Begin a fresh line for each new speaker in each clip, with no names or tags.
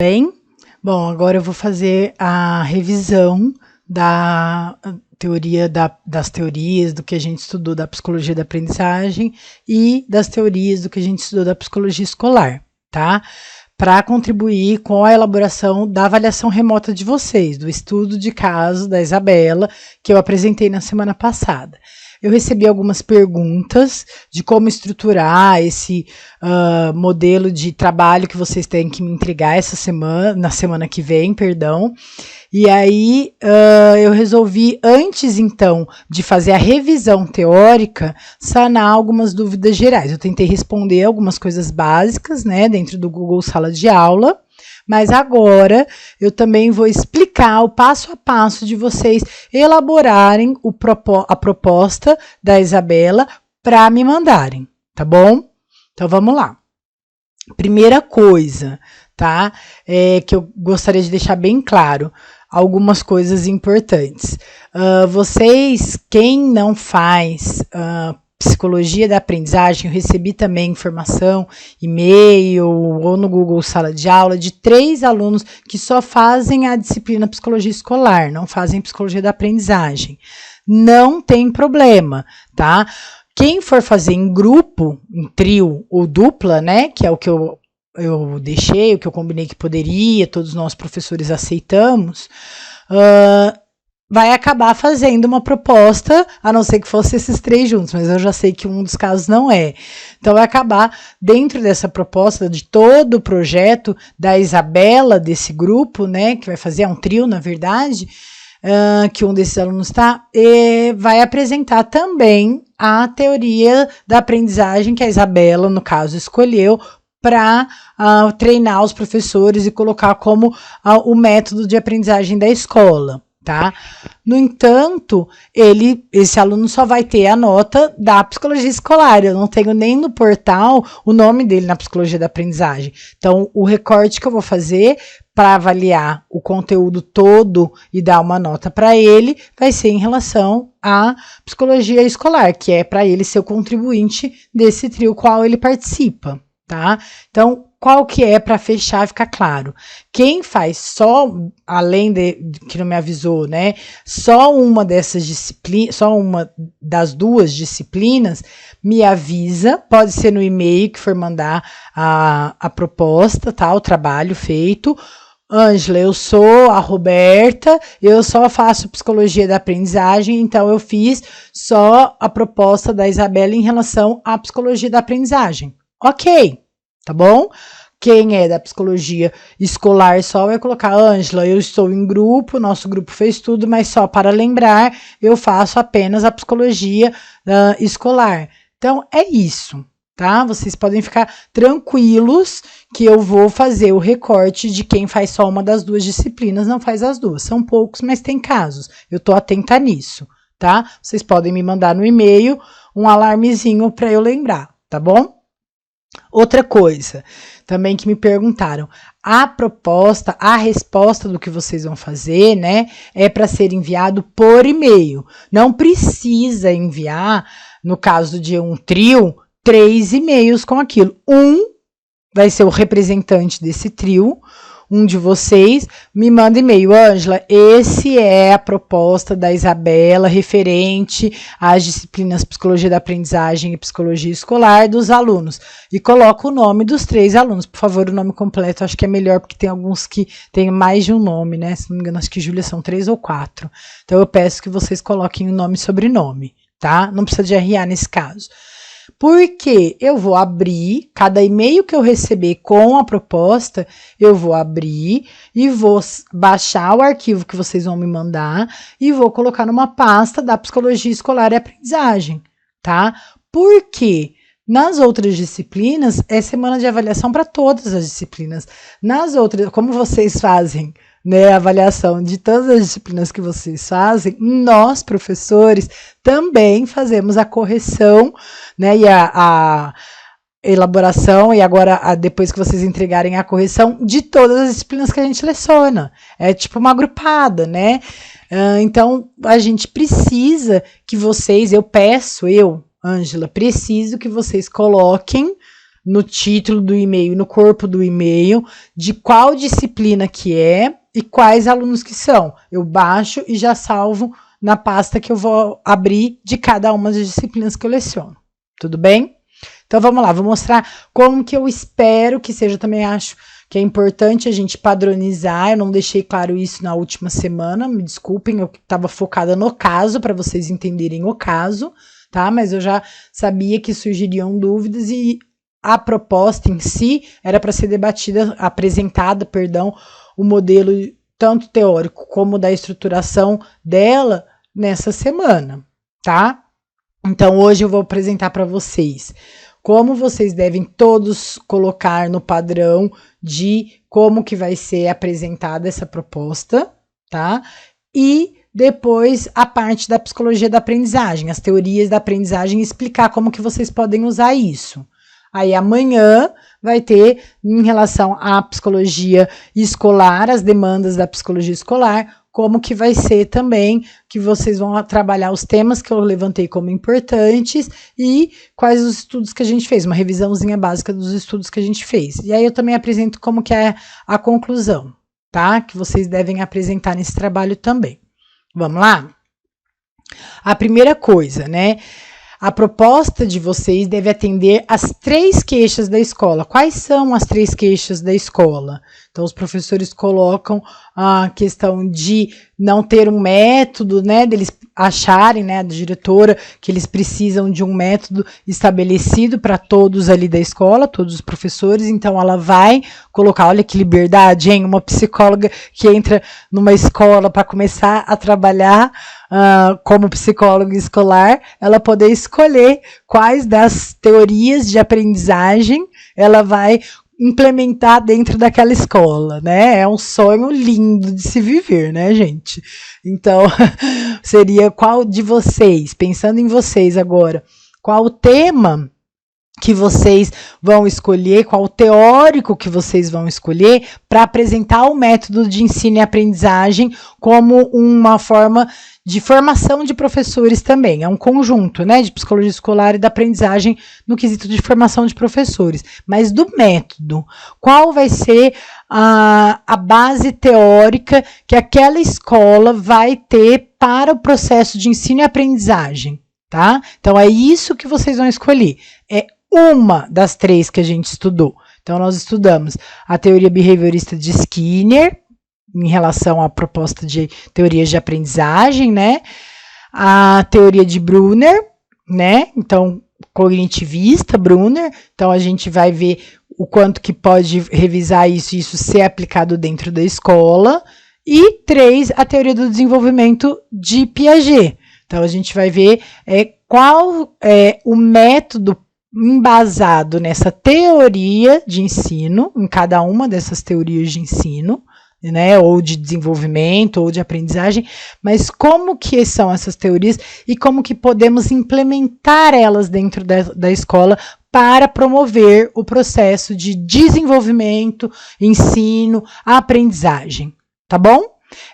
Bem, bom, agora eu vou fazer a revisão da das teorias do que a gente estudou da psicologia da aprendizagem e das teorias do que a gente estudou da psicologia escolar, tá? Para contribuir com a elaboração da avaliação remota de vocês, do estudo de caso da Isabela, que eu apresentei na semana passada. Eu recebi algumas perguntas de como estruturar esse modelo de trabalho que vocês têm que me entregar essa semana, na semana que vem, perdão. E aí eu resolvi, antes então de fazer a revisão teórica, sanar algumas dúvidas gerais. Eu tentei responder algumas coisas básicas, né, dentro do Google Sala de Aula. Mas agora eu também vou explicar o passo a passo de vocês elaborarem a proposta da Isabela para me mandarem, tá bom? Então vamos lá. Primeira coisa, tá? Que eu gostaria de deixar bem claro, algumas coisas importantes. Vocês, quem não faz psicologia da aprendizagem, eu recebi também informação, e-mail ou no Google Sala de Aula de 3 alunos que só fazem a disciplina psicologia escolar, não fazem psicologia da aprendizagem. Não tem problema, tá? Quem for fazer em grupo, em trio ou dupla, né, que é o que eu deixei, o que eu combinei que poderia, todos nós professores aceitamos, vai acabar fazendo uma proposta, a não ser que fosse esses 3 juntos, mas eu já sei que um dos casos não é. Então, vai acabar, dentro dessa proposta de todo o projeto da Isabela, desse grupo, né, que vai fazer, é um trio, na verdade, que um desses alunos está, vai apresentar também a teoria da aprendizagem que a Isabela, no caso, escolheu para treinar os professores e colocar como o método de aprendizagem da escola. Tá? No entanto, esse aluno só vai ter a nota da psicologia escolar. Eu não tenho nem no portal o nome dele na psicologia da aprendizagem. Então, o recorte que eu vou fazer para avaliar o conteúdo todo e dar uma nota para ele vai ser em relação à psicologia escolar, que é para ele ser o contribuinte desse trio qual ele participa. Tá? Então, qual que é para fechar e ficar claro? Quem faz só, além que não me avisou, né? Só uma dessas disciplinas, só uma das 2 disciplinas, me avisa, pode ser no e-mail que for mandar a proposta, tá? O trabalho feito. Ângela, eu sou a Roberta, eu só faço psicologia da aprendizagem, então eu fiz só a proposta da Isabela em relação à psicologia da aprendizagem. Ok, tá bom? Quem é da psicologia escolar só vai colocar, Ângela, eu estou em grupo, nosso grupo fez tudo, mas só para lembrar, eu faço apenas a psicologia escolar. Então, é isso, tá? Vocês podem ficar tranquilos que eu vou fazer o recorte de quem faz só uma das 2 disciplinas, não faz as 2. São poucos, mas tem casos. Eu tô atenta nisso, tá? Vocês podem me mandar no e-mail um alarmezinho para eu lembrar, tá bom? Outra coisa, também que me perguntaram, a resposta do que vocês vão fazer, né, é para ser enviado por e-mail. Não precisa enviar, no caso de um trio, 3 e-mails com aquilo. Um vai ser o representante desse trio, um de vocês me manda e-mail, Ângela, esse é a proposta da Isabela referente às disciplinas psicologia da aprendizagem e psicologia escolar dos alunos. E coloca o nome dos 3 alunos, por favor, o nome completo, acho que é melhor, porque tem alguns que tem mais de um nome, né? Se não me engano, acho que Júlia são 3 ou 4. Então, eu peço que vocês coloquem o nome e sobrenome, tá? Não precisa de RA nesse caso. Porque eu vou abrir, cada e-mail que eu receber com a proposta, eu vou abrir e vou baixar o arquivo que vocês vão me mandar e vou colocar numa pasta da psicologia escolar e aprendizagem, tá? Porque nas outras disciplinas, é semana de avaliação para todas as disciplinas. Nas outras, como vocês fazem, né, a avaliação de todas as disciplinas que vocês fazem, nós, professores, também fazemos a correção, né, e a elaboração, e agora, depois que vocês entregarem a correção, de todas as disciplinas que a gente leciona. É tipo uma agrupada, né? Então, a gente precisa que vocês, Ângela, preciso que vocês coloquem no título do e-mail, no corpo do e-mail, de qual disciplina que é e quais alunos que são. Eu baixo e já salvo na pasta que eu vou abrir de cada uma das disciplinas que eu leciono. Tudo bem? Então vamos lá, vou mostrar como que eu espero que seja. Eu também acho que é importante a gente padronizar. Eu não deixei claro isso na última semana, me desculpem, eu estava focada no caso, para vocês entenderem o caso, tá? Mas eu já sabia que surgiriam dúvidas e a proposta em si era para ser debatida, apresentada, perdão, o modelo tanto teórico como da estruturação dela nessa semana, tá? Então hoje eu vou apresentar para vocês como vocês devem todos colocar no padrão de como que vai ser apresentada essa proposta, tá? E depois a parte da psicologia da aprendizagem, as teorias da aprendizagem, explicar como que vocês podem usar isso. Aí amanhã vai ter, em relação à psicologia escolar, as demandas da psicologia escolar, como que vai ser também, que vocês vão trabalhar os temas que eu levantei como importantes e quais os estudos que a gente fez, uma revisãozinha básica dos estudos que a gente fez. E aí eu também apresento como que é a conclusão, tá? Que vocês devem apresentar nesse trabalho também. Vamos lá? A primeira coisa, né? A proposta de vocês deve atender às 3 queixas da escola. Quais são as 3 queixas da escola? Então, os professores colocam a questão de não ter um método, né, deles acharem, né, da diretora, que eles precisam de um método estabelecido para todos ali da escola, todos os professores. Então, ela vai colocar, olha que liberdade, hein? Uma psicóloga que entra numa escola para começar a trabalhar como psicóloga escolar, ela poder escolher quais das teorias de aprendizagem ela vai implementar dentro daquela escola, né? É um sonho lindo de se viver, né, gente? Então, seria qual de vocês, pensando em vocês agora, qual o tema que vocês vão escolher, qual o teórico que vocês vão escolher para apresentar o método de ensino e aprendizagem como uma forma de formação de professores também. É um conjunto, né, de psicologia escolar e da aprendizagem no quesito de formação de professores. Mas do método, qual vai ser a base teórica que aquela escola vai ter para o processo de ensino e aprendizagem, tá? Então é isso que vocês vão escolher. É uma das 3 que a gente estudou. Então, nós estudamos a teoria behaviorista de Skinner, em relação à proposta de teorias de aprendizagem, né? A teoria de Brunner, né? Então, cognitivista, Brunner. Então, a gente vai ver o quanto que pode revisar isso e isso ser aplicado dentro da escola. E 3, a teoria do desenvolvimento de Piaget. Então, a gente vai ver qual é o método embasado nessa teoria de ensino, em cada uma dessas teorias de ensino, né, ou de desenvolvimento, ou de aprendizagem, mas como que são essas teorias e como que podemos implementar elas dentro da escola para promover o processo de desenvolvimento, ensino, aprendizagem, tá bom?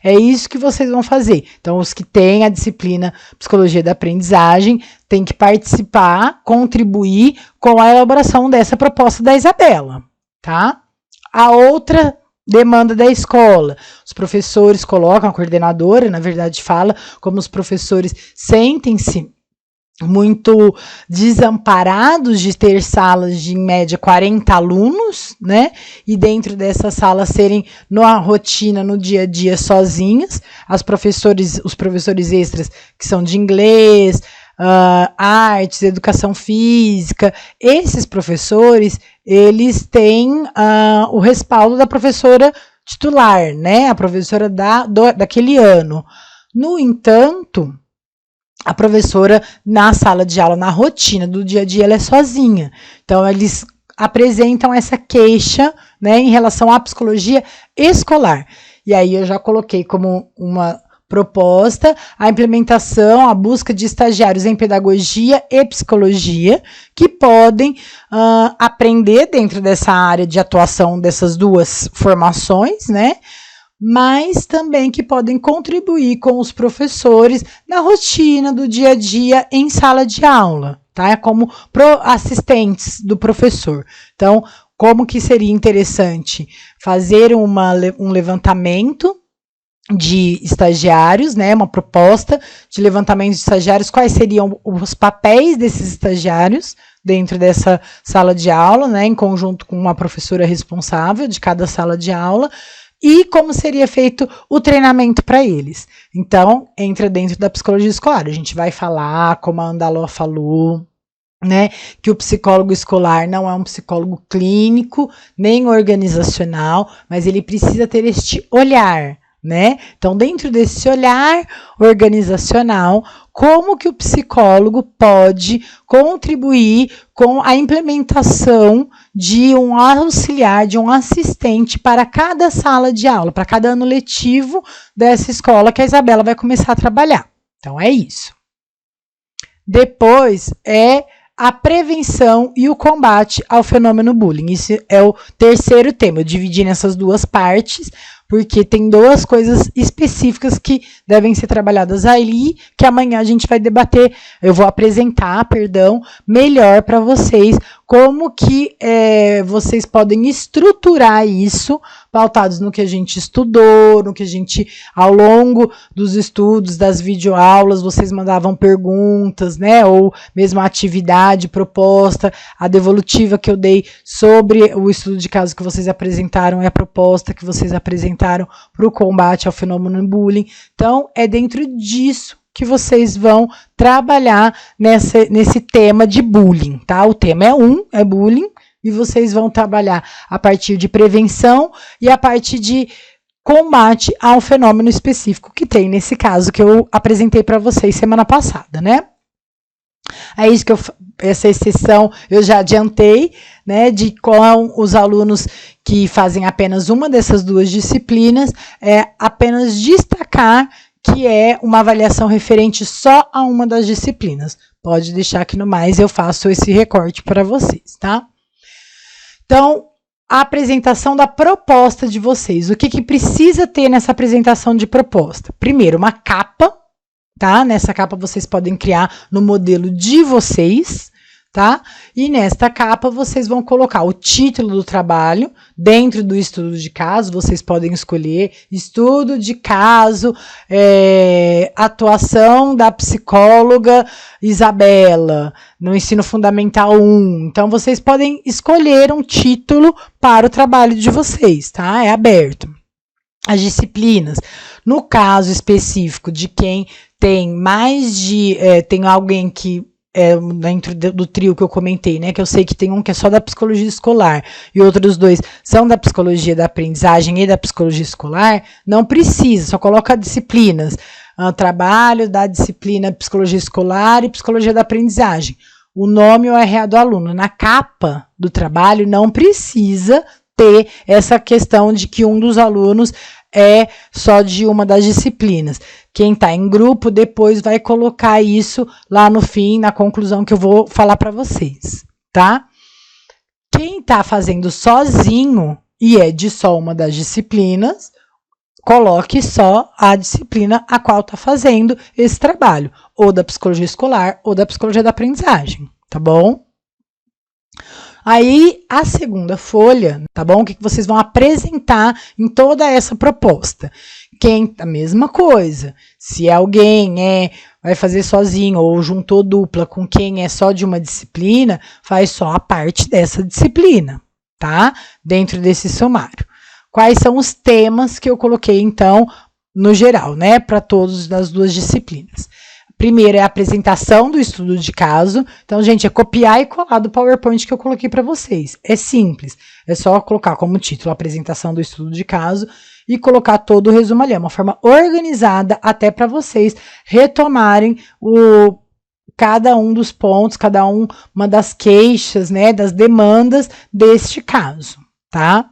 É isso que vocês vão fazer. Então, os que têm a disciplina Psicologia da Aprendizagem têm que participar, contribuir com a elaboração dessa proposta da Isabela, tá? A outra demanda da escola. Os professores colocam, a coordenadora, na verdade, fala como os professores sentem-se muito desamparados de ter salas de, em média, 40 alunos, né? E dentro dessas salas serem na rotina, no dia a dia, sozinhas. Os professores extras, que são de inglês, artes, educação física, esses professores, eles têm o respaldo da professora titular, né? A professora daquele ano. No entanto, a professora, na sala de aula, na rotina do dia a dia, ela é sozinha. Então, eles apresentam essa queixa, né, em relação à psicologia escolar. E aí, eu já coloquei como uma proposta a implementação, a busca de estagiários em pedagogia e psicologia, que podem aprender dentro dessa área de atuação dessas 2 formações, né? Mas também que podem contribuir com os professores na rotina do dia a dia em sala de aula, tá? Como assistentes do professor. Então, como que seria interessante fazer um levantamento de estagiários, né, uma proposta de levantamento de estagiários, quais seriam os papéis desses estagiários dentro dessa sala de aula, né, em conjunto com uma professora responsável de cada sala de aula, e como seria feito o treinamento para eles. Então, entra dentro da psicologia escolar. A gente vai falar, como a Andaló falou, né, que o psicólogo escolar não é um psicólogo clínico, nem organizacional, mas ele precisa ter este olhar, né? Então, dentro desse olhar organizacional, como que o psicólogo pode contribuir com a implementação de um auxiliar, de um assistente para cada sala de aula, para cada ano letivo dessa escola que a Isabela vai começar a trabalhar. Então, é isso. Depois é a prevenção e o combate ao fenômeno bullying. Isso é o terceiro tema. Eu dividi nessas duas partes, porque tem duas coisas específicas que devem ser trabalhadas ali, que amanhã a gente vai debater, eu vou apresentar, melhor para vocês, como que vocês podem estruturar isso, pautados no que a gente estudou, no que a gente, ao longo dos estudos, das videoaulas, vocês mandavam perguntas, né, ou mesmo a atividade proposta, a devolutiva que eu dei sobre o estudo de caso que vocês apresentaram e a proposta que vocês apresentaram para o combate ao fenômeno bullying. Então, é dentro disso que vocês vão trabalhar nesse tema de bullying, tá? O tema é bullying, e vocês vão trabalhar a partir de prevenção e a partir de combate ao fenômeno específico que tem nesse caso que eu apresentei para vocês semana passada, né? É isso que essa exceção eu já adiantei, né, de com os alunos que fazem apenas uma dessas duas disciplinas, apenas destacar que é uma avaliação referente só a uma das disciplinas. Pode deixar que no mais eu faço esse recorte para vocês, tá? Então, a apresentação da proposta de vocês. O que precisa ter nessa apresentação de proposta? Primeiro, uma capa, tá? Nessa capa vocês podem criar no modelo de vocês, tá? E nesta capa vocês vão colocar o título do trabalho. Dentro do estudo de caso, vocês podem escolher estudo de caso, atuação da psicóloga Isabela, no ensino fundamental 1. Então, vocês podem escolher um título para o trabalho de vocês, tá? É aberto. As disciplinas, no caso específico de quem tem mais de, tem alguém que dentro do trio que eu comentei, né, que eu sei que tem um que é só da psicologia escolar e outros dois são da psicologia da aprendizagem e da psicologia escolar, não precisa, só coloca disciplinas, trabalho da disciplina psicologia escolar e psicologia da aprendizagem, o nome e o RA do aluno. Na capa do trabalho não precisa ter essa questão de que um dos alunos é só de uma das disciplinas. Quem está em grupo depois vai colocar isso lá no fim, na conclusão que eu vou falar para vocês, tá? Quem está fazendo sozinho e é de só uma das disciplinas, coloque só a disciplina a qual está fazendo esse trabalho, ou da psicologia escolar ou da psicologia da aprendizagem, tá bom? Aí, a segunda folha, tá bom? O que vocês vão apresentar em toda essa proposta? A mesma coisa. Se alguém vai fazer sozinho ou juntou dupla com quem é só de uma disciplina, faz só a parte dessa disciplina, tá? Dentro desse sumário. Quais são os temas que eu coloquei, então, no geral, né? Para todos das duas disciplinas. Primeiro é a apresentação do estudo de caso. Então, gente, é copiar e colar do PowerPoint que eu coloquei para vocês. É simples. É só colocar como título a apresentação do estudo de caso e colocar todo o resumo ali. É uma forma organizada até para vocês retomarem cada um dos pontos, uma das queixas, né, das demandas deste caso, tá?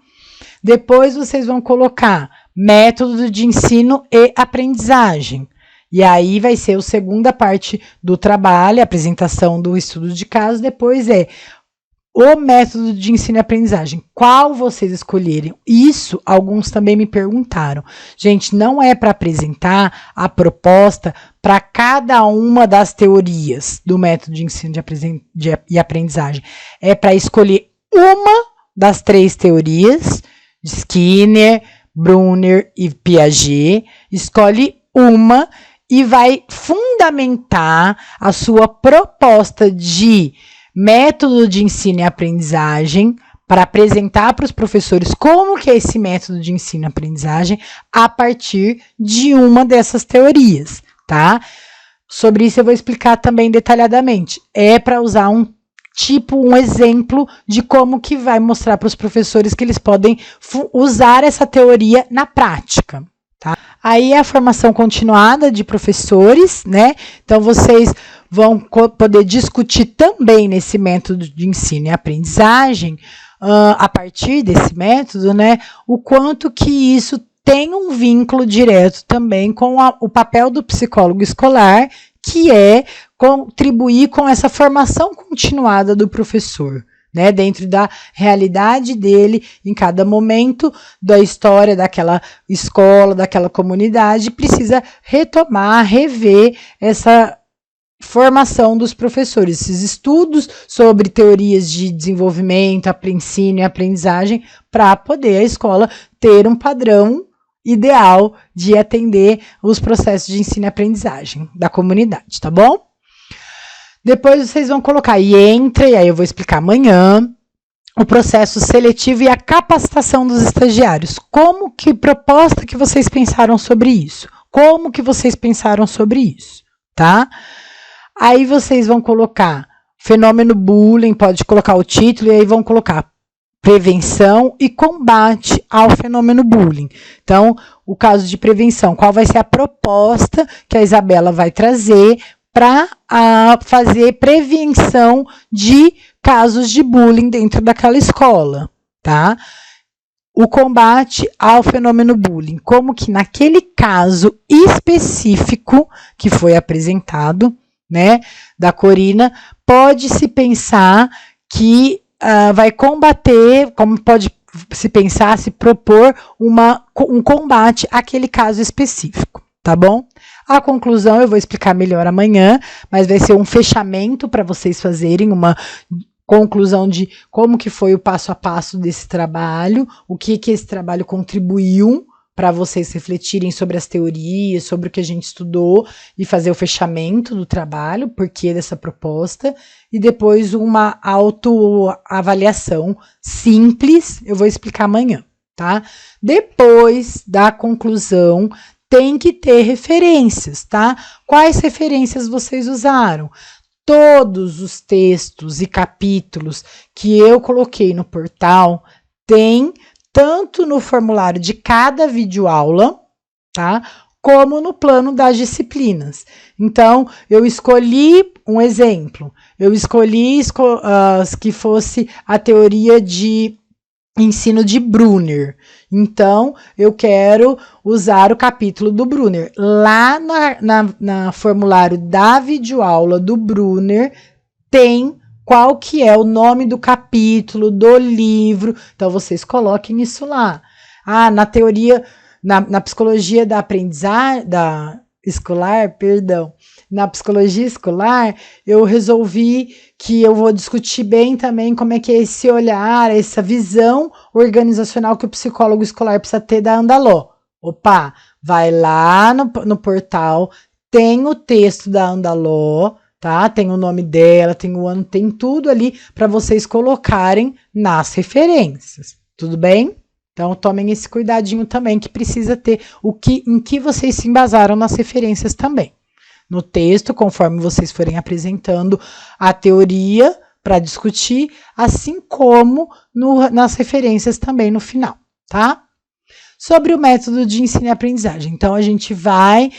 Depois vocês vão colocar método de ensino e aprendizagem. E aí vai ser a segunda parte do trabalho, a apresentação do estudo de caso, depois o método de ensino e aprendizagem, qual vocês escolherem. Isso, alguns também me perguntaram. Gente, não é para apresentar a proposta para cada uma das teorias do método de ensino e aprendizagem. É para escolher uma das 3 teorias, de Skinner, Brunner e Piaget. Escolhe uma e vai fundamentar a sua proposta de método de ensino e aprendizagem para apresentar para os professores como que é esse método de ensino e aprendizagem a partir de uma dessas teorias, tá? Sobre isso eu vou explicar também detalhadamente. É para usar um exemplo de como que vai mostrar para os professores que eles podem usar essa teoria na prática, tá? Aí é a formação continuada de professores, né? Então vocês vão poder discutir também nesse método de ensino e aprendizagem, a partir desse método, né, o quanto que isso tem um vínculo direto também com o papel do psicólogo escolar, que é contribuir com essa formação continuada do professor, né, dentro da realidade dele, em cada momento da história daquela escola, daquela comunidade, precisa retomar, rever essa formação dos professores, esses estudos sobre teorias de desenvolvimento, ensino e aprendizagem, para poder a escola ter um padrão ideal de atender os processos de ensino e aprendizagem da comunidade, tá bom? Depois vocês vão colocar e aí eu vou explicar amanhã, o processo seletivo e a capacitação dos estagiários. Que proposta que vocês pensaram sobre isso? Como que vocês pensaram sobre isso, tá? Aí vocês vão colocar fenômeno bullying, pode colocar o título, e aí vão colocar prevenção e combate ao fenômeno bullying. Então, o caso de prevenção, qual vai ser a proposta que a Isabela vai trazer para fazer prevenção de casos de bullying dentro daquela escola, tá? O combate ao fenômeno bullying, como que naquele caso específico que foi apresentado, né, da Corina, pode-se pensar que vai combater, como pode se pensar, se propor um combate àquele caso específico, tá bom? A conclusão eu vou explicar melhor amanhã, mas vai ser um fechamento para vocês fazerem uma conclusão de como que foi o passo a passo desse trabalho, o que esse trabalho contribuiu para vocês refletirem sobre as teorias, sobre o que a gente estudou e fazer o fechamento do trabalho, porquê dessa proposta, e depois uma autoavaliação simples, eu vou explicar amanhã, tá? Depois da conclusão, tem que ter referências, tá? Quais referências vocês usaram? Todos os textos e capítulos que eu coloquei no portal tem tanto no formulário de cada videoaula, tá? Como no plano das disciplinas. Então, eu escolhi um exemplo. Eu escolhi que fosse a teoria de ensino de Brunner. Então, eu quero usar o capítulo do Brunner. Lá na formulário da videoaula do Brunner, tem qual que é o nome do capítulo, do livro. Então, vocês coloquem isso lá. Na teoria, na psicologia da aprendizagem, na psicologia escolar, eu resolvi que eu vou discutir bem também como é que é esse olhar, essa visão organizacional que o psicólogo escolar precisa ter da Andaló. Opa, vai lá no portal, tem o texto da Andaló, tá? Tem o nome dela, tem o ano, tem tudo ali para vocês colocarem nas referências. Tudo bem? Então, tomem esse cuidadinho também, que precisa ter em que vocês se embasaram nas referências também. No texto, conforme vocês forem apresentando a teoria para discutir, assim como nas referências também no final, tá? Sobre o método de ensino e aprendizagem. Então, a gente vai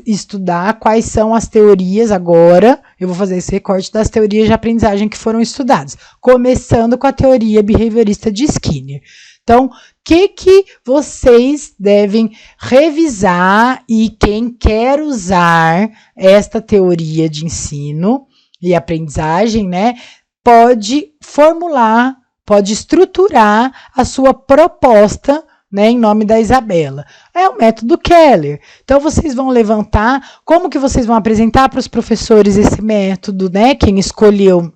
estudar quais são as teorias agora. Eu vou fazer esse recorte das teorias de aprendizagem que foram estudadas, começando com a teoria behaviorista de Skinner. Então, o que vocês devem revisar, e quem quer usar esta teoria de ensino e aprendizagem, né, pode formular, pode estruturar a sua proposta, né, em nome da Isabela. É o método Keller. Então, vocês vão levantar, como que vocês vão apresentar para os professores esse método, né, quem escolheu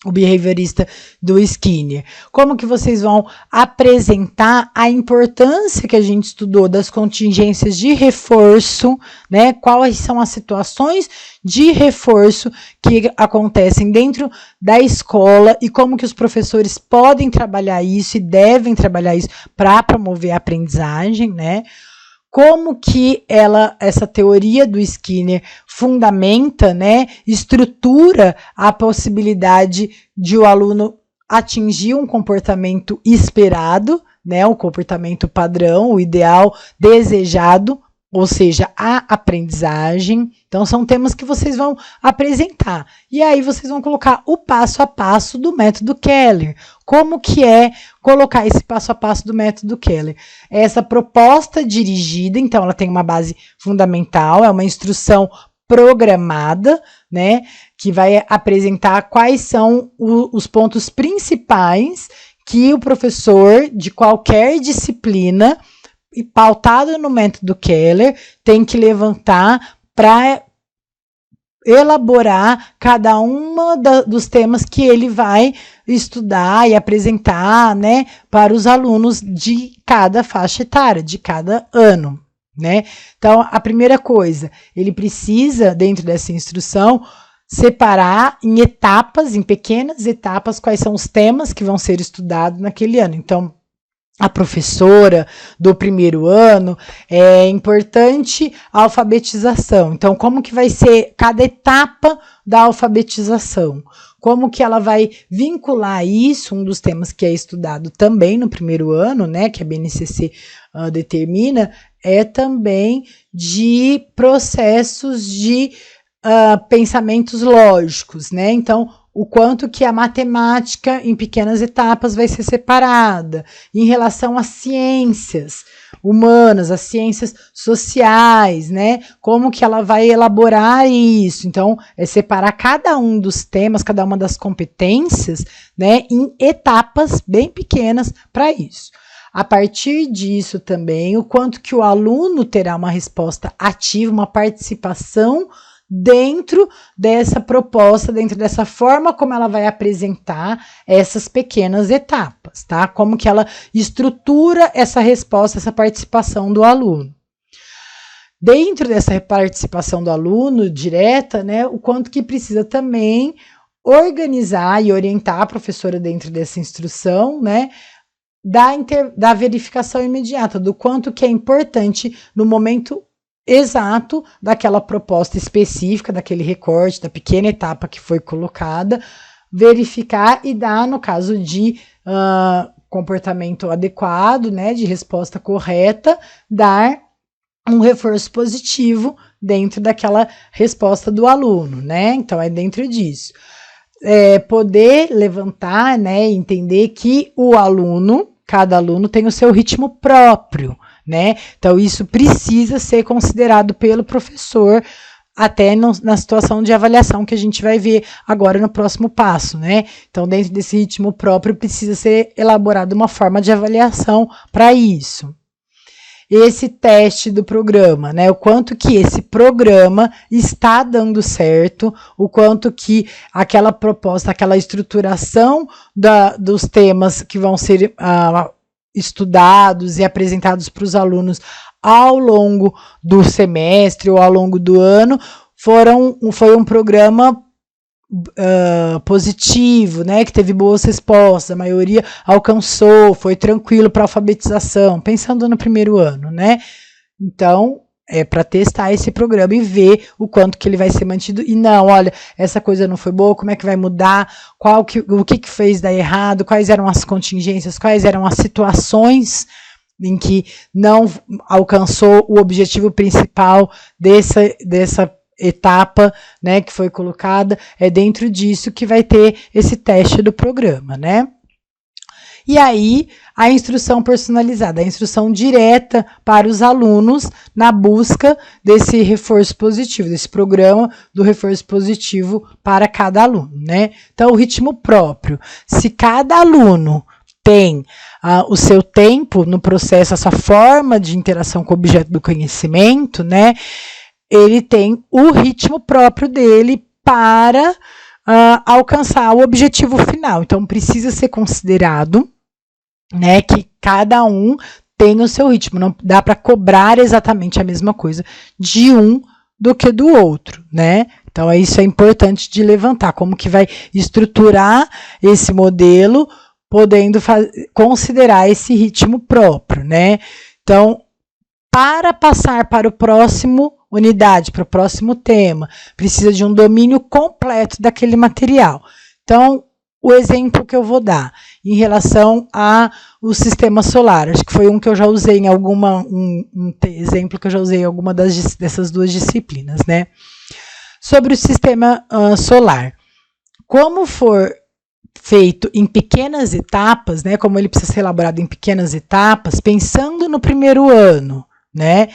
o behaviorista do Skinner. Como que vocês vão apresentar a importância que a gente estudou das contingências de reforço, né? Quais são as situações de reforço que acontecem dentro da escola e como que os professores podem trabalhar isso e devem trabalhar isso para promover a aprendizagem, né? Como que essa teoria do Skinner fundamenta, né, estrutura a possibilidade de o aluno atingir um comportamento esperado, né, o comportamento padrão, o ideal desejado, ou seja, a aprendizagem. Então, são temas que vocês vão apresentar. E aí, vocês vão colocar o passo a passo do método Keller. Como que é colocar esse passo a passo do método Keller? Essa proposta dirigida, então, ela tem uma base fundamental, é uma instrução programada, né, que vai apresentar quais são os pontos principais que o professor de qualquer disciplina, e pautado no método Keller, tem que levantar para elaborar cada uma dos temas que ele vai estudar e apresentar, né, para os alunos de cada faixa etária, de cada ano, né? Então, a primeira coisa, ele precisa, dentro dessa instrução, separar em etapas, em pequenas etapas, quais são os temas que vão ser estudados naquele ano. Então, a professora do primeiro ano, é importante a alfabetização. Então, como que vai ser cada etapa da alfabetização? Como que ela vai vincular isso, um dos temas que é estudado também no primeiro ano, né, que a BNCC determina, é também de processos de pensamentos lógicos, né? Então, o quanto que a matemática em pequenas etapas vai ser separada, em relação às ciências humanas, às ciências sociais, né? Como que ela vai elaborar isso? Então, é separar cada um dos temas, cada uma das competências, né, em etapas bem pequenas para isso. A partir disso também, o quanto que o aluno terá uma resposta ativa, uma participação dentro dessa proposta, dentro dessa forma como ela vai apresentar essas pequenas etapas, tá? Como que ela estrutura essa resposta, essa participação do aluno. Dentro dessa participação do aluno direta, né, o quanto que precisa também organizar e orientar a professora dentro dessa instrução, né, da verificação imediata, do quanto que é importante no momento exato daquela proposta específica, daquele recorte, da pequena etapa que foi colocada, verificar e dar, no caso de comportamento adequado, né, de resposta correta, dar um reforço positivo dentro daquela resposta do aluno, né? Então, é dentro disso. Poder levantar, né, entender que cada aluno tem o seu ritmo próprio, né? Então, isso precisa ser considerado pelo professor, até na situação de avaliação que a gente vai ver agora no próximo passo, né? Então, dentro desse ritmo próprio, precisa ser elaborada uma forma de avaliação para isso. Esse teste do programa, né? O quanto que esse programa está dando certo, o quanto que aquela proposta, aquela estruturação dos temas que vão ser estudados e apresentados para os alunos ao longo do semestre ou ao longo do ano foi um programa positivo, né, que teve boas respostas, a maioria alcançou, foi tranquilo para alfabetização, pensando no primeiro ano, né? Então, é para testar esse programa e ver o quanto que ele vai ser mantido. E não, olha, essa coisa não foi boa, como é que vai mudar? O que fez dar errado? Quais eram as contingências? Quais eram as situações em que não alcançou o objetivo principal dessa etapa, né, que foi colocada? É dentro disso que vai ter esse teste do programa, né? E aí, a instrução personalizada, a instrução direta para os alunos na busca desse reforço positivo, desse programa do reforço positivo para cada aluno, né? Então, o ritmo próprio. Se cada aluno tem o seu tempo no processo, a sua forma de interação com o objeto do conhecimento, né? Ele tem o ritmo próprio dele para alcançar o objetivo final. Então, precisa ser considerado, né, que cada um tem o seu ritmo. Não dá para cobrar exatamente a mesma coisa de um do que do outro, né? Então, isso é importante de levantar. Como que vai estruturar esse modelo, podendo considerar esse ritmo próprio, né? Então, para passar para o próximo unidade, para o próximo tema, precisa de um domínio completo daquele material. Então, o exemplo que eu vou dar em relação ao sistema solar, acho que foi um que eu já usei em alguma, um exemplo que eu já usei em alguma dessas duas disciplinas, né? Sobre o sistema solar. Como for feito em pequenas etapas, né? Como ele precisa ser elaborado em pequenas etapas, pensando no primeiro ano, né?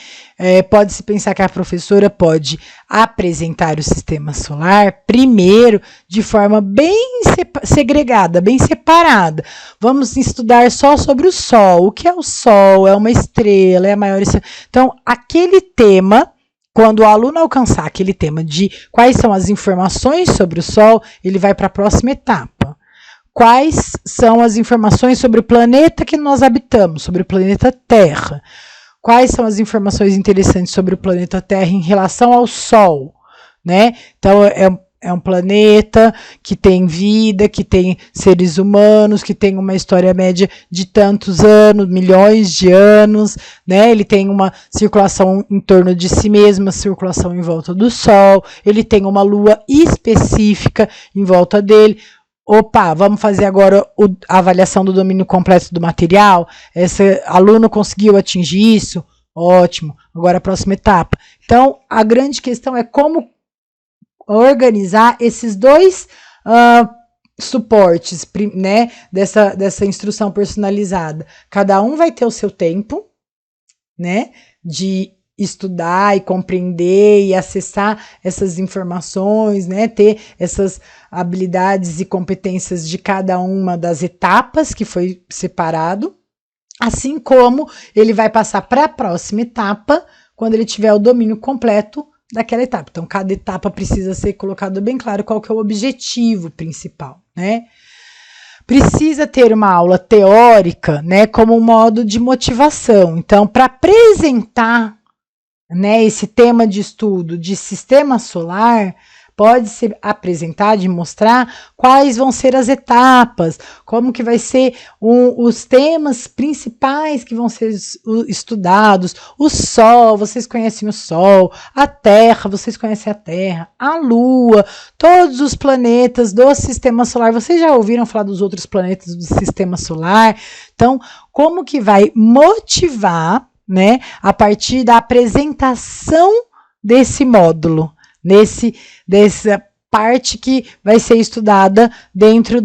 Pode-se pensar que a professora pode apresentar o sistema solar primeiro de forma bem segregada, bem separada. Vamos estudar só sobre o Sol. O que é o Sol? É uma estrela, é a maior estrela. Então, aquele tema, quando o aluno alcançar aquele tema de quais são as informações sobre o Sol, ele vai para a próxima etapa. Quais são as informações sobre o planeta que nós habitamos, sobre o planeta Terra? Quais são as informações interessantes sobre o planeta Terra em relação ao Sol, né? Então, é um planeta que tem vida, que tem seres humanos, que tem uma história média de tantos anos, milhões de anos, né? Ele tem uma circulação em torno de si mesmo, uma circulação em volta do Sol, ele tem uma lua específica em volta dele. Opa, vamos fazer agora a avaliação do domínio completo do material. Esse aluno conseguiu atingir isso? Ótimo. Agora a próxima etapa. Então, a grande questão é como organizar esses dois suportes, né, dessa instrução personalizada. Cada um vai ter o seu tempo, né, de estudar e compreender e acessar essas informações, né, ter essas habilidades e competências de cada uma das etapas que foi separado, assim como ele vai passar para a próxima etapa quando ele tiver o domínio completo daquela etapa. Então, cada etapa precisa ser colocado bem claro qual que é o objetivo principal, né? Precisa ter uma aula teórica, né, como um modo de motivação. Então, para apresentar, né, esse tema de estudo de sistema solar, pode-se apresentar, de mostrar quais vão ser as etapas, como que vai ser os temas principais que vão ser estudados, o Sol, vocês conhecem o Sol, a Terra, vocês conhecem a Terra, a Lua, todos os planetas do sistema solar, vocês já ouviram falar dos outros planetas do sistema solar? Então, como que vai motivar, né, a partir da apresentação desse módulo, dessa parte que vai ser estudada dentro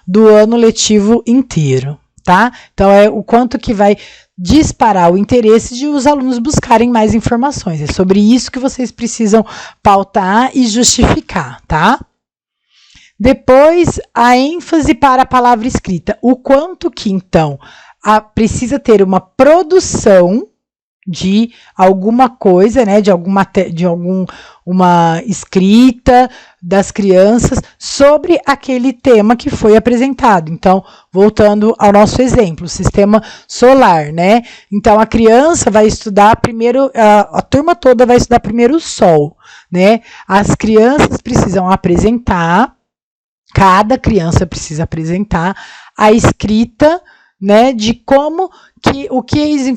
do ano letivo inteiro, tá? Então, é o quanto que vai disparar o interesse de os alunos buscarem mais informações. É sobre isso que vocês precisam pautar e justificar, tá? Depois, a ênfase para a palavra escrita. O quanto que, então, precisa ter uma produção de alguma coisa, né, de uma escrita das crianças sobre aquele tema que foi apresentado. Então, voltando ao nosso exemplo, o sistema solar, né? Então, a criança vai estudar primeiro, a turma toda vai estudar primeiro o Sol, né? As crianças precisam apresentar, cada criança precisa apresentar a escrita, né, de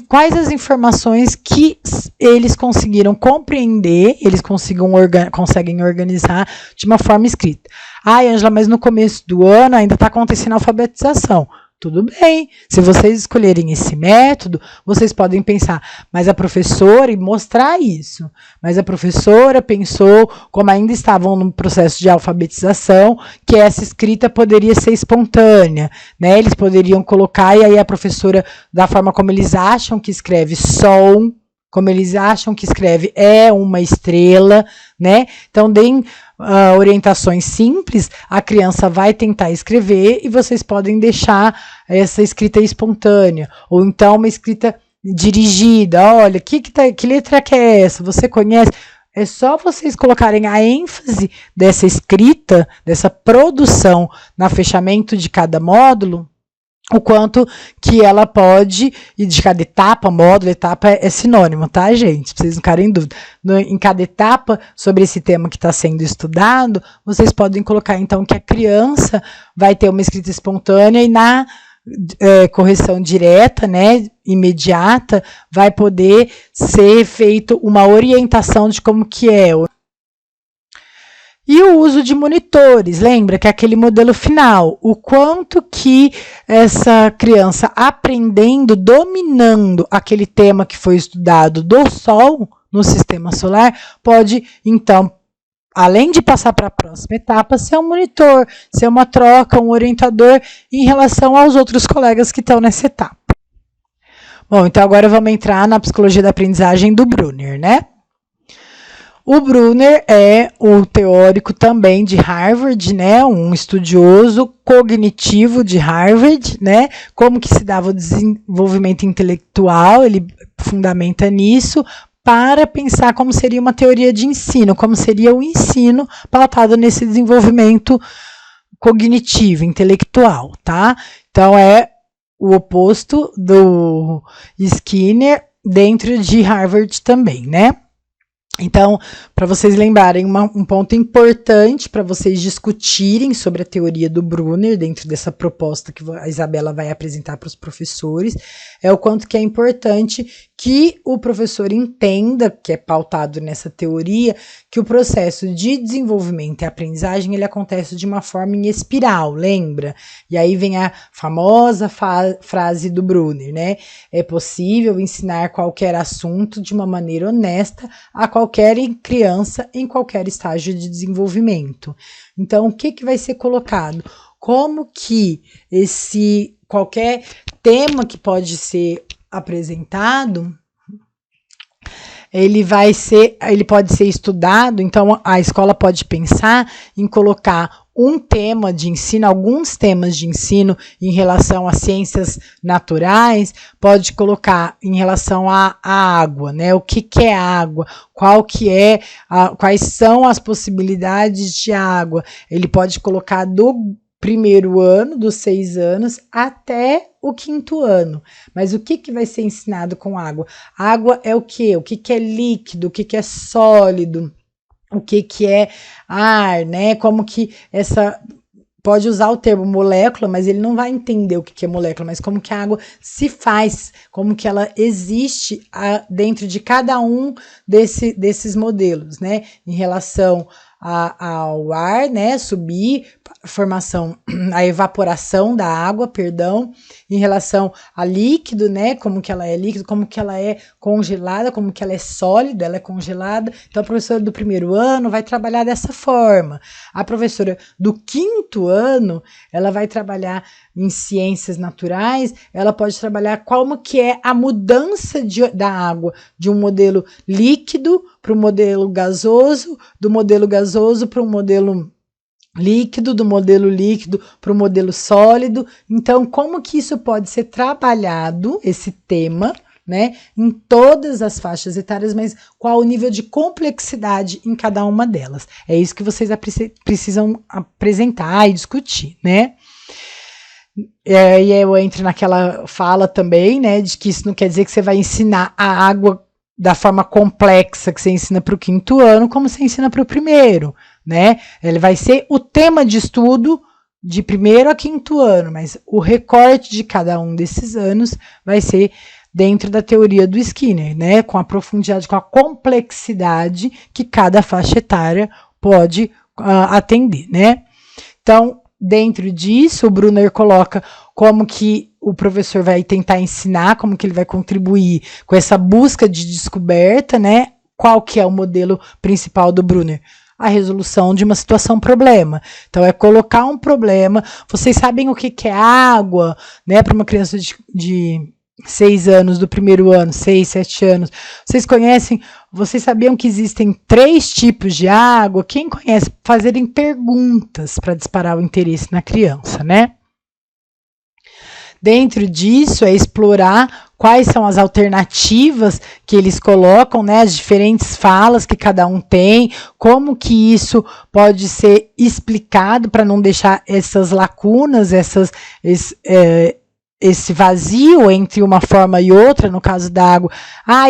quais as informações que eles conseguiram compreender, eles conseguem organizar de uma forma escrita. Ai, Ângela, mas no começo do ano ainda está acontecendo a alfabetização. Tudo bem, se vocês escolherem esse método, vocês podem pensar, mas a professora, e mostrar isso, mas a professora pensou, como ainda estavam no processo de alfabetização, que essa escrita poderia ser espontânea, né? Eles poderiam colocar, e aí a professora, da forma como eles acham que escreve sol, como eles acham que escreve é uma estrela, né? Então, deem orientações simples, a criança vai tentar escrever e vocês podem deixar essa escrita espontânea, ou então uma escrita dirigida. Olha, que letra que é essa? Você conhece? É só vocês colocarem a ênfase dessa escrita, dessa produção no fechamento de cada módulo, o quanto que ela pode, e de cada etapa, módulo, etapa é sinônimo, tá, gente? Pra vocês não ficarem em dúvida. Em cada etapa, sobre esse tema que está sendo estudado, vocês podem colocar, então, que a criança vai ter uma escrita espontânea e na correção direta, né, imediata, vai poder ser feito uma orientação de como que é. E o uso de monitores, lembra que é aquele modelo final, o quanto que essa criança aprendendo, dominando aquele tema que foi estudado do Sol no sistema solar, pode, então, além de passar para a próxima etapa, ser um monitor, ser uma troca, um orientador em relação aos outros colegas que estão nessa etapa. Bom, então agora vamos entrar na psicologia da aprendizagem do Brunner, né? O Brunner é o teórico também de Harvard, né, um estudioso cognitivo de Harvard, né, como que se dava o desenvolvimento intelectual, ele fundamenta nisso, para pensar como seria uma teoria de ensino, como seria o ensino pautado nesse desenvolvimento cognitivo, intelectual, tá? Então, é o oposto do Skinner dentro de Harvard também, né? Então, para vocês lembrarem, um ponto importante para vocês discutirem sobre a teoria do Brunner, dentro dessa proposta que a Isabela vai apresentar para os professores, é o quanto que é importante que o professor entenda, que é pautado nessa teoria, que o processo de desenvolvimento e aprendizagem, ele acontece de uma forma em espiral, lembra? E aí vem a famosa frase do Brunner, né? É possível ensinar qualquer assunto de uma maneira honesta a qualquer criança em qualquer estágio de desenvolvimento. Então, o que vai ser colocado? Como que qualquer tema que pode ser apresentado, ele pode ser estudado, então a escola pode pensar em colocar um tema de ensino, alguns temas de ensino em relação às ciências naturais, pode colocar em relação à água, né? O que é água? Quais são as possibilidades de água? Ele pode colocar do primeiro ano, dos 6 anos, até o 5º ano. Mas o que vai ser ensinado com água? Água é o quê? O que é líquido? O que é sólido? O que é ar, né? Como que pode usar o termo molécula, mas ele não vai entender o que é molécula, mas como que a água se faz, como que ela existe dentro de cada um desses modelos, né? Em relação ao ar, né? Subir, a evaporação da água, perdão, em relação a líquido, né? Como que ela é líquido, como que ela é congelada, como que ela é sólida, ela é congelada. Então, a professora do primeiro ano vai trabalhar dessa forma. A professora do 5º ano, ela vai trabalhar em ciências naturais, ela pode trabalhar como que é a mudança da água de um modelo líquido para o modelo gasoso, do modelo gasoso para um modelo líquido, do modelo líquido para o modelo sólido. Então, como que isso pode ser trabalhado, esse tema, né, em todas as faixas etárias, mas qual o nível de complexidade em cada uma delas? É isso que vocês precisam apresentar e discutir, né? E aí eu entro naquela fala também, né, de que isso não quer dizer que você vai ensinar a água da forma complexa que você ensina para o 5º ano, como você ensina para o primeiro, né? Ele vai ser o tema de estudo de 1º a 5º ano, mas o recorte de cada um desses anos vai ser dentro da teoria do Skinner, né? Com a profundidade, com a complexidade que cada faixa etária pode atender, né? Então, dentro disso, o Brunner coloca como que o professor vai tentar ensinar, como que ele vai contribuir com essa busca de descoberta, né? Qual que é o modelo principal do Brunner? A resolução de uma situação-problema. Então, é colocar um problema. Vocês sabem o que é água, né? Para uma criança de 6 anos, do primeiro ano, 6, 7 anos. Vocês sabiam que existem 3 tipos de água? Quem conhece? Fazerem perguntas para disparar o interesse na criança, né? Dentro disso, é explorar quais são as alternativas que eles colocam, né, as diferentes falas que cada um tem, como que isso pode ser explicado para não deixar essas lacunas, esse vazio entre uma forma e outra, no caso da água.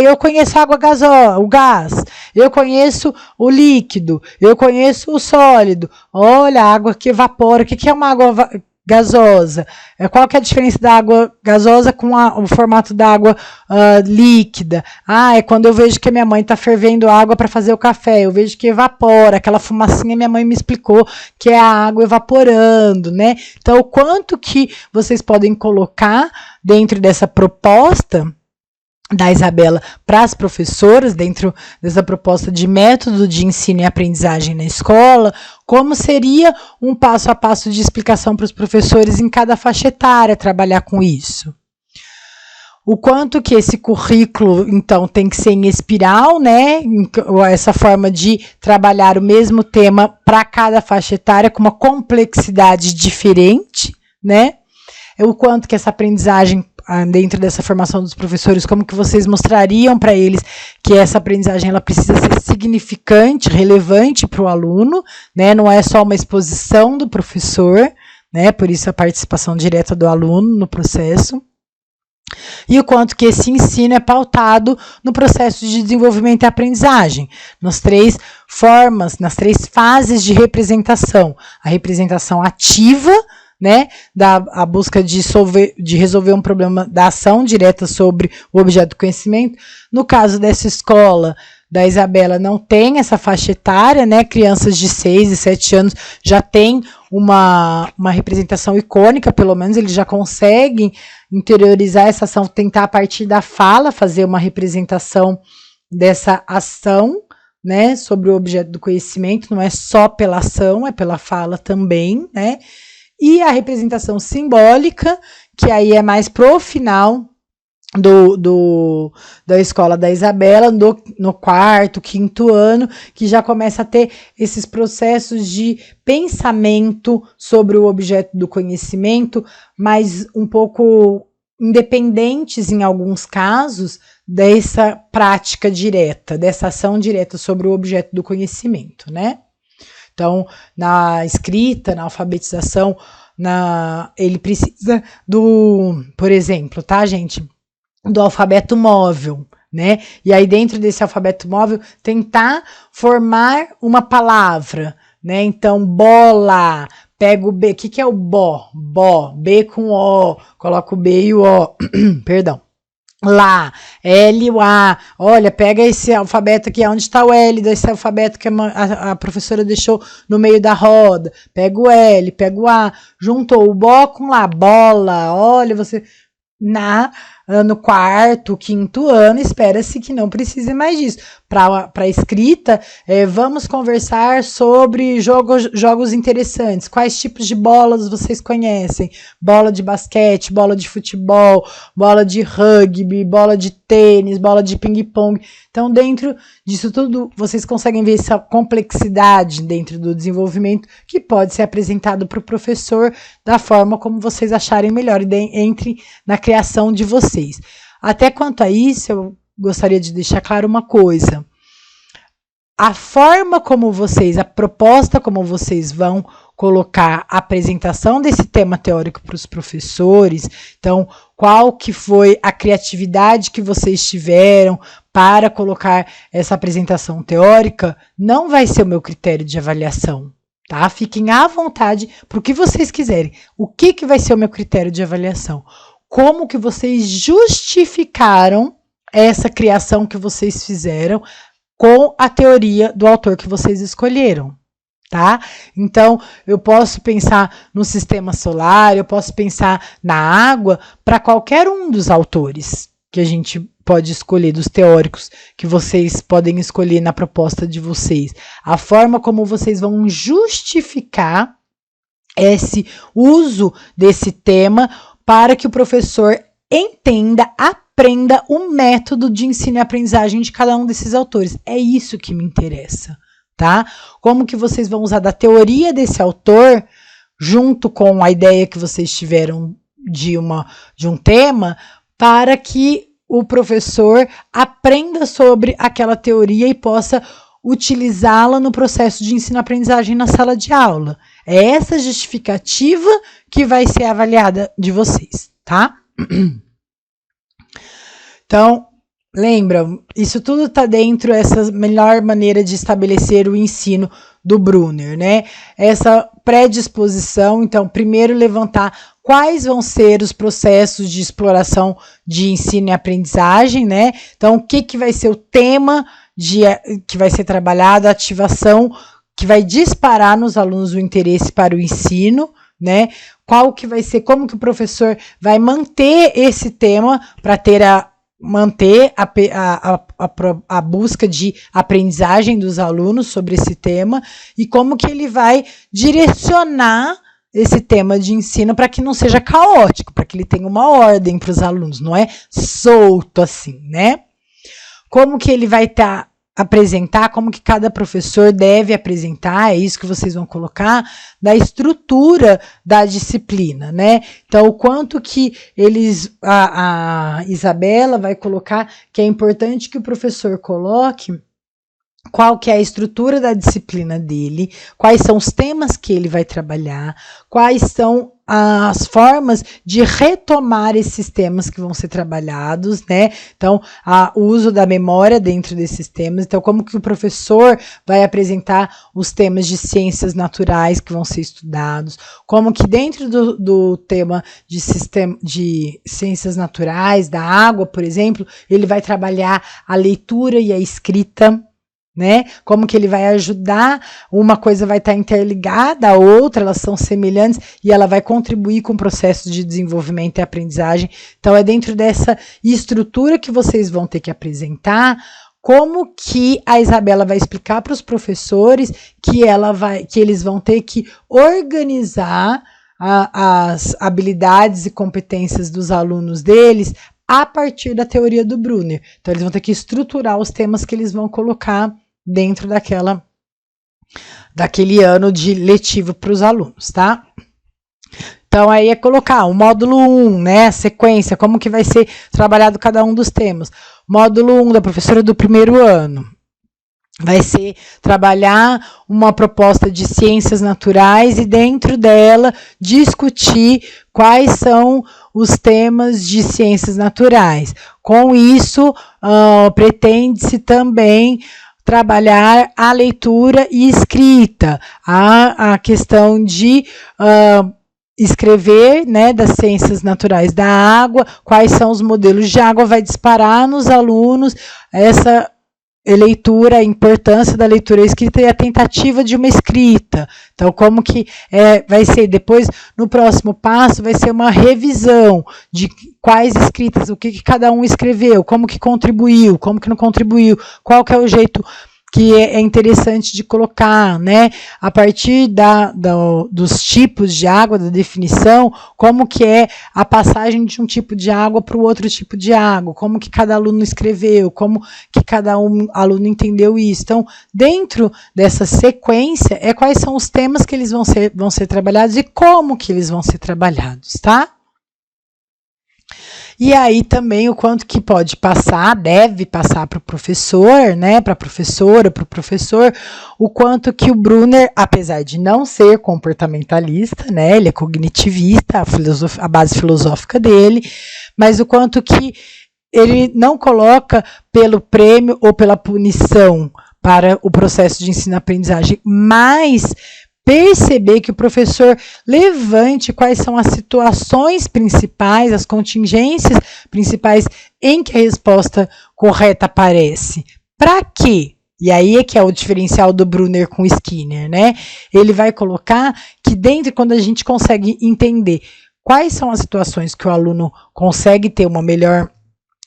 Eu conheço a água gasosa, o gás, eu conheço o líquido, eu conheço o sólido. Olha, a água que evapora, o que é uma água gasosa? Qual que é a diferença da água gasosa com o formato da água líquida? É quando eu vejo que a minha mãe está fervendo água para fazer o café, eu vejo que evapora, aquela fumacinha minha mãe me explicou que é a água evaporando, né? Então, o quanto que vocês podem colocar dentro dessa proposta da Isabela para as professoras, dentro dessa proposta de método de ensino e aprendizagem na escola, como seria um passo a passo de explicação para os professores em cada faixa etária trabalhar com isso. O quanto que esse currículo, então, tem que ser em espiral, né? Essa forma de trabalhar o mesmo tema para cada faixa etária com uma complexidade diferente, né? O quanto que essa aprendizagem dentro dessa formação dos professores, como que vocês mostrariam para eles que essa aprendizagem ela precisa ser significante, relevante para o aluno, né? Não é só uma exposição do professor, né? Por isso a participação direta do aluno no processo. E o quanto que esse ensino é pautado no processo de desenvolvimento e aprendizagem, nas 3 formas, nas 3 fases de representação. A representação ativa, né, a busca de resolver um problema da ação direta sobre o objeto do conhecimento. No caso dessa escola da Isabela, não tem essa faixa etária, né, crianças de 6 e 7 anos já têm uma representação icônica, pelo menos eles já conseguem interiorizar essa ação, tentar a partir da fala fazer uma representação dessa ação, né, sobre o objeto do conhecimento, não é só pela ação, é pela fala também, né. E a representação simbólica, que aí é mais pro final da escola da Isabela, no 4º, 5º ano, que já começa a ter esses processos de pensamento sobre o objeto do conhecimento, mas um pouco independentes em alguns casos dessa prática direta, dessa ação direta sobre o objeto do conhecimento, né? Então, na escrita, na alfabetização, ele precisa por exemplo, tá, gente? Do alfabeto móvel, né? E aí, dentro desse alfabeto móvel, tentar formar uma palavra, né? Então, bola, pega o B. O que é o bó? Bó, B com O, coloca o B e o O, perdão. Lá, L, o A, olha, pega esse alfabeto aqui, onde está o L desse alfabeto que a professora deixou no meio da roda, pega o L, pega o A, juntou o bó com lá, bola, olha, você, no 4º, 5º ano, espera-se que não precise mais disso. Para a escrita, vamos conversar sobre jogos interessantes. Quais tipos de bolas vocês conhecem? Bola de basquete, bola de futebol, bola de rugby, bola de tênis, bola de ping-pong. Então, dentro disso tudo, vocês conseguem ver essa complexidade dentro do desenvolvimento que pode ser apresentado para o professor da forma como vocês acharem melhor entre na criação de vocês. Até quanto a isso, eu gostaria de deixar claro uma coisa. A forma como a proposta como vocês vão colocar a apresentação desse tema teórico para os professores, então, qual que foi a criatividade que vocês tiveram para colocar essa apresentação teórica, não vai ser o meu critério de avaliação, tá? Fiquem à vontade para o que vocês quiserem. O que vai ser o meu critério de avaliação? Como que vocês justificaram essa criação que vocês fizeram com a teoria do autor que vocês escolheram, tá? Então, eu posso pensar no sistema solar, eu posso pensar na água para qualquer um dos autores que a gente pode escolher, dos teóricos que vocês podem escolher na proposta de vocês. A forma como vocês vão justificar esse uso desse tema para que o professor entenda, aprenda o método de ensino e aprendizagem de cada um desses autores. É isso que me interessa, tá? Como que vocês vão usar da teoria desse autor junto com a ideia que vocês tiveram de um tema para que o professor aprenda sobre aquela teoria e possa utilizá-la no processo de ensino-aprendizagem na sala de aula. É essa justificativa que vai ser avaliada de vocês, tá? Então, lembra, isso tudo está dentro dessa melhor maneira de estabelecer o ensino do Brunner, né? Essa predisposição, então, primeiro levantar quais vão ser os processos de exploração de ensino e aprendizagem, né? Então, o que vai ser o tema que vai ser trabalhado, a ativação que vai disparar nos alunos o interesse para o ensino, né? Qual que vai ser, como que o professor vai manter esse tema para manter a busca de aprendizagem dos alunos sobre esse tema e como que ele vai direcionar esse tema de ensino para que não seja caótico, para que ele tenha uma ordem para os alunos, não é solto assim, né? Como que ele vai apresentar, como que cada professor deve apresentar, é isso que vocês vão colocar, da estrutura da disciplina, né? Então, o quanto que a Isabela vai colocar que é importante que o professor coloque qual que é a estrutura da disciplina dele, quais são os temas que ele vai trabalhar, quais são as formas de retomar esses temas que vão ser trabalhados, né? Então, o uso da memória dentro desses temas. Então, como que o professor vai apresentar os temas de ciências naturais que vão ser estudados, como que dentro do tema de ciências naturais, da água, por exemplo, ele vai trabalhar a leitura e a escrita, né? Como que ele vai ajudar, uma coisa vai estar interligada à outra, elas são semelhantes e ela vai contribuir com o processo de desenvolvimento e aprendizagem. Então, é dentro dessa estrutura que vocês vão ter que apresentar como que a Isabela vai explicar para os professores que eles vão ter que organizar as habilidades e competências dos alunos deles a partir da teoria do Brunner. Então, eles vão ter que estruturar os temas que eles vão colocar dentro daquele ano de letivo para os alunos, tá? Então, aí é colocar o módulo 1, né, a sequência, como que vai ser trabalhado cada um dos temas. Módulo 1 da professora do primeiro ano vai ser trabalhar uma proposta de ciências naturais e dentro dela discutir quais são os temas de ciências naturais. Com isso, pretende-se também trabalhar a leitura e escrita, a questão de escrever, né, das ciências naturais da água, quais são os modelos de água, vai disparar nos alunos essa leitura, a importância da leitura escrita e a tentativa de uma escrita. Então, como que vai ser depois, no próximo passo, vai ser uma revisão de quais escritas, o que cada um escreveu, como que contribuiu, como que não contribuiu, qual que é o jeito que é interessante de colocar, né? A partir dos tipos de água, da definição, como que é a passagem de um tipo de água para o outro tipo de água, como que cada aluno escreveu, como que cada aluno entendeu isso. Então, dentro dessa sequência, quais são os temas que eles vão ser trabalhados e como que eles vão ser trabalhados, tá? E aí também o quanto que pode passar, deve passar para o professor, né, para a professora, para o professor, o quanto que o Brunner, apesar de não ser comportamentalista, né, ele é cognitivista, a base filosófica dele, mas o quanto que ele não coloca pelo prêmio ou pela punição para o processo de ensino-aprendizagem, mas perceber que o professor levante quais são as situações principais, as contingências principais em que a resposta correta aparece. Para quê? E aí é que é o diferencial do Brunner com o Skinner, né? Ele vai colocar que dentro, quando a gente consegue entender quais são as situações que o aluno consegue ter uma melhor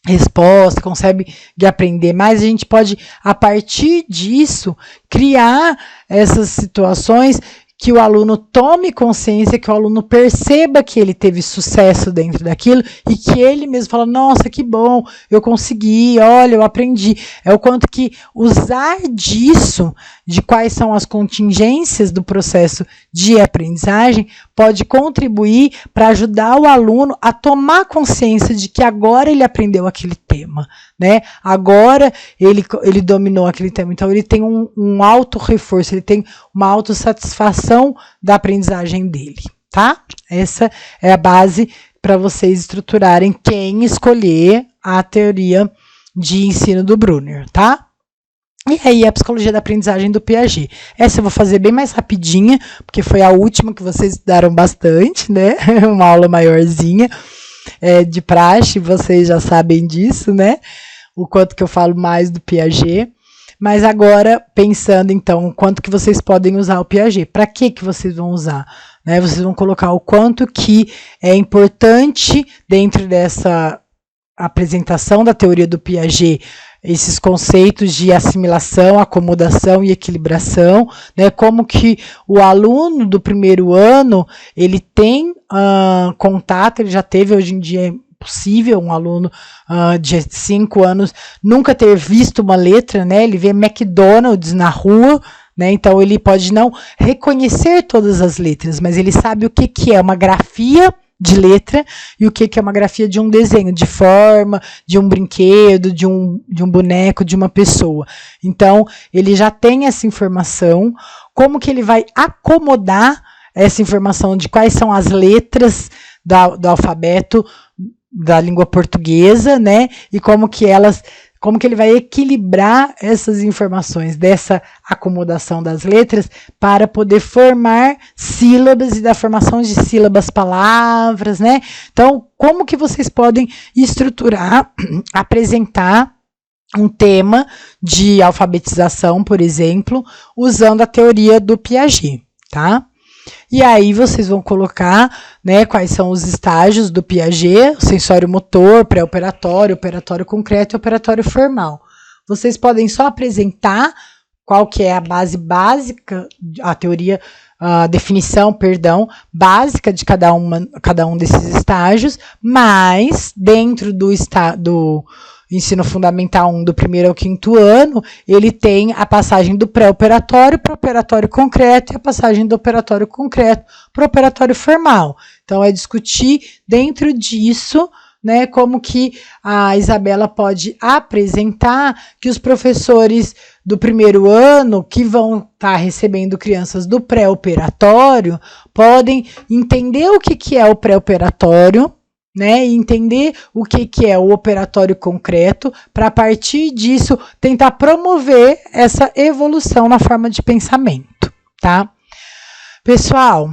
resposta, consegue aprender mais, a gente pode, a partir disso, criar essas situações que o aluno tome consciência, que o aluno perceba que ele teve sucesso dentro daquilo e que ele mesmo fala, nossa, que bom, eu consegui, olha, eu aprendi. É o quanto que usar disso, de quais são as contingências do processo de aprendizagem, pode contribuir para ajudar o aluno a tomar consciência de que agora ele aprendeu aquele tema, né? Agora ele dominou aquele tema, então ele tem um auto-reforço, ele tem uma autossatisfação da aprendizagem dele, tá? Essa é a base para vocês estruturarem quem escolher a teoria de ensino do Brunner, tá? E aí a psicologia da aprendizagem do Piaget. Essa eu vou fazer bem mais rapidinha, porque foi a última que vocês estudaram bastante, né? Uma aula maiorzinha de praxe, vocês já sabem disso, né? O quanto que eu falo mais do Piaget. Mas agora, pensando então, o quanto que vocês podem usar o Piaget. Para que vocês vão usar? Né? Vocês vão colocar o quanto que é importante dentro dessa apresentação da teoria do Piaget, esses conceitos de assimilação, acomodação e equilibração, né? Como que o aluno do primeiro ano, ele tem contato, ele já teve, hoje em dia é possível um aluno de 5 anos nunca ter visto uma letra, né? Ele vê McDonald's na rua, né? Então ele pode não reconhecer todas as letras, mas ele sabe o que é uma grafia de letra e o que é uma grafia de um desenho, de forma, de um brinquedo, de um boneco, de uma pessoa. Então, ele já tem essa informação, como que ele vai acomodar essa informação de quais são as letras do alfabeto da língua portuguesa, né? E como que ele vai equilibrar essas informações dessa acomodação das letras para poder formar sílabas e da formação de sílabas, palavras, né? Então, como que vocês podem estruturar, apresentar um tema de alfabetização, por exemplo, usando a teoria do Piaget, tá? E aí vocês vão colocar, né, quais são os estágios do Piaget, o sensório motor, pré-operatório, operatório concreto e operatório formal. Vocês podem só apresentar qual que é a base básica, a teoria, a definição, básica de cada um desses estágios, mas dentro do ensino fundamental 1, do 1º ao 5º ano, ele tem a passagem do pré-operatório para o operatório concreto e a passagem do operatório concreto para o operatório formal. Então, é discutir dentro disso, né, como que a Isabela pode apresentar que os professores do 1º ano, que vão estar recebendo crianças do pré-operatório, podem entender o que é o pré-operatório, né, e entender o que é o operatório concreto, para a partir disso tentar promover essa evolução na forma de pensamento, tá? Pessoal,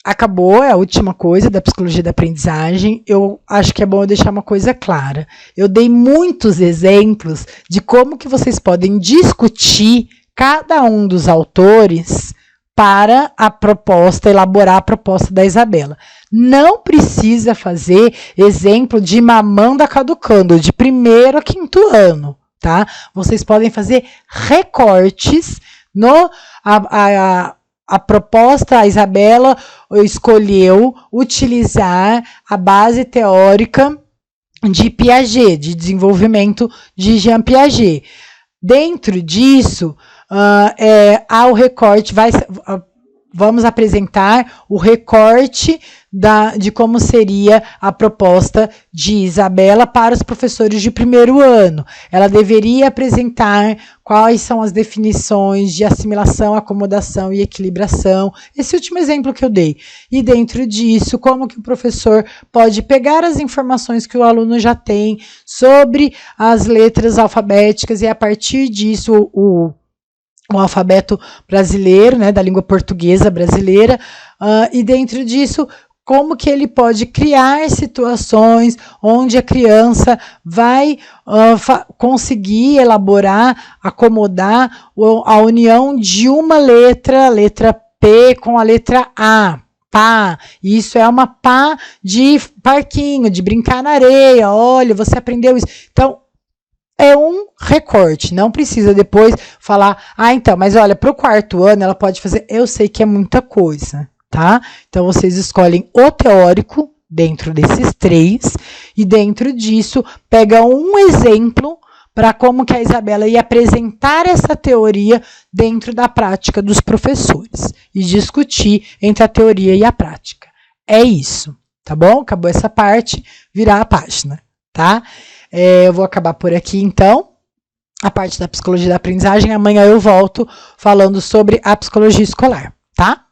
acabou, é a última coisa da psicologia da aprendizagem. Eu acho que é bom eu deixar uma coisa clara. Eu dei muitos exemplos de como que vocês podem discutir cada um dos autores para elaborar a proposta da Isabela. Não precisa fazer exemplo de Mamanda Caducando, de 1º a 5º ano, tá? Vocês podem fazer recortes a proposta, a Isabela escolheu utilizar a base teórica de Piaget, de desenvolvimento de Jean Piaget. Dentro disso, ao recorte, vamos apresentar o recorte de como seria a proposta de Isabela para os professores de 1º ano. Ela deveria apresentar quais são as definições de assimilação, acomodação e equilibração, esse último exemplo que eu dei. E dentro disso, como que o professor pode pegar as informações que o aluno já tem sobre as letras alfabéticas e, a partir disso, o alfabeto brasileiro, né, da língua portuguesa brasileira, e dentro disso, como que ele pode criar situações onde a criança vai conseguir elaborar, acomodar a união de uma letra P com a letra A. Pá, isso é uma pá de parquinho, de brincar na areia, olha, você aprendeu isso. Então, é um recorte, não precisa depois falar, então, mas olha, para o 4º ano ela pode fazer, eu sei que é muita coisa, tá? Então, vocês escolhem o teórico dentro desses 3 e dentro disso pega um exemplo para como que a Isabela ia apresentar essa teoria dentro da prática dos professores e discutir entre a teoria e a prática. É isso, tá bom? Acabou essa parte, virar a página, tá? Eu vou acabar por aqui, então, a parte da psicologia da aprendizagem. Amanhã eu volto falando sobre a psicologia escolar, tá?